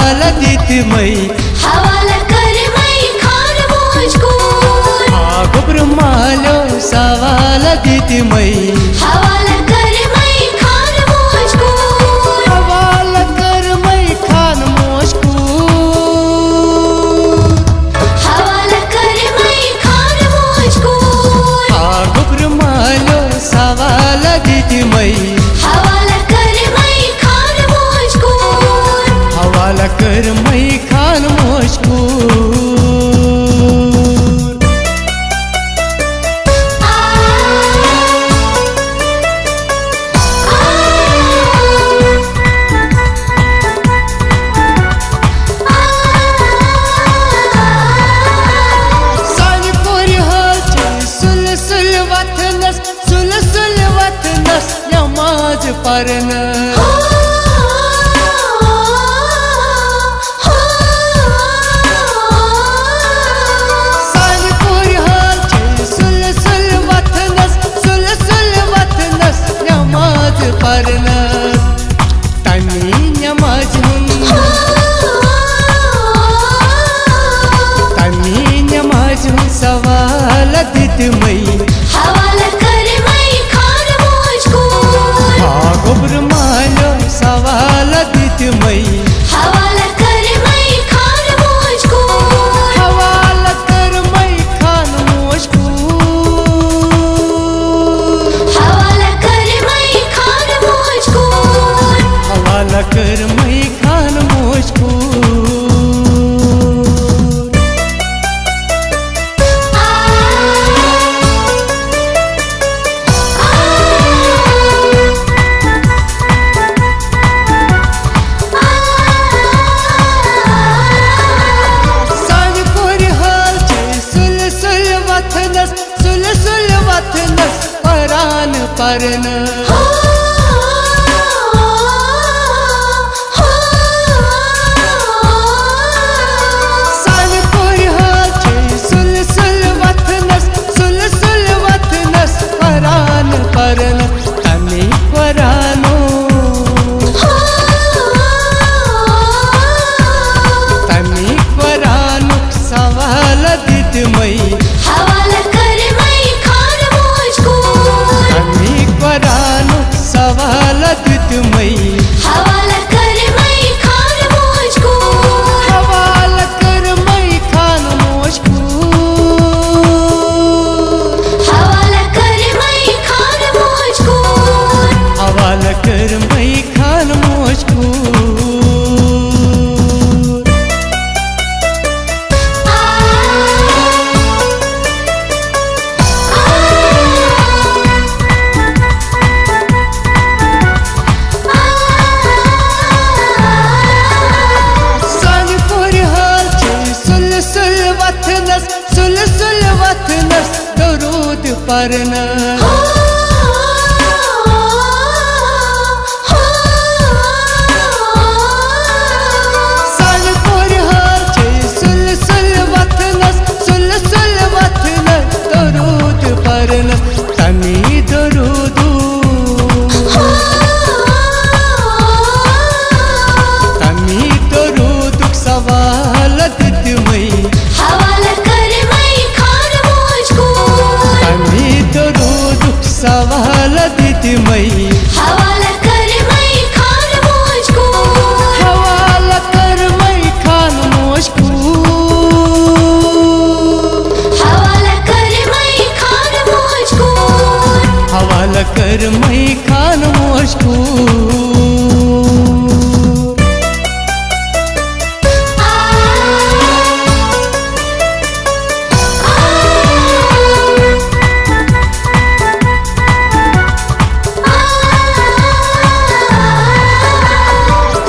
सवाल दित मई हवाला कर मई खान मुझको गोब्र मालो सवाल दित मई हवाला कर मई खान मुझको हवाला कर मई खान मुझको हवाला कर मई खान मुझको गोब्र मालो सवाल दित मई हवाला कर मई खान मुझको हवाला कर मई खान मुझको परन सालपुर हाल सुल सुल वतनस सुल सुल वतनस नमाज परन तनी नमाज तनी नमाज सवाल दित मई हवाला कर मई खान मुझको गोब्र मालो सवाल दित मई हवाला कर मई खान मुझको हवाला कर मई खान मुझको हवाला कर मई खान मुझको हवाला कर मई खान मुझको परन सालपुर हाल सुल सुल वतनस सुल सुल वतनस परान परन तनी परानो तनी परानो सवाल दित मई हवाला कर मई खान मुझको तनी परानो सवाल दित मई हवाला कर मई खान मुझको हवाला कर मई खान मुझको हवाला कर मई खान मुझको हवाला कर मई खान मुझको सुल सुल वतनस दरूद परन सालपुर हाल सुल सुल वतनस सुल सुल वतनस दरूद परन तनी दरूदू तनी दरूद सवाल दित मई हवाला कर मई खान मुझको तनी दरूद सवाल दित मई हवाला कर मई खान मुझको हवाला कर मई खान मुझको हवाला कर मई खान मुझको हवाला कर मई खान मुझको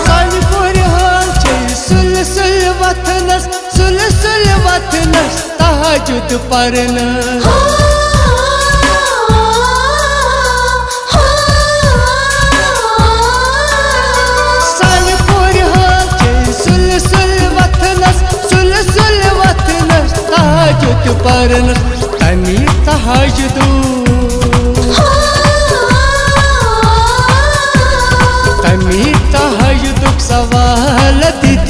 सालपुर हाल सुल सुल वतनस सुल सुल वतनस तहजुद परन सालपुर हाल सुल सुल वतनस सुल सुल वतनस तहजुद परन तनी तहजुदू तनी तहजुद सवाल दित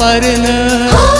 पर्ण हो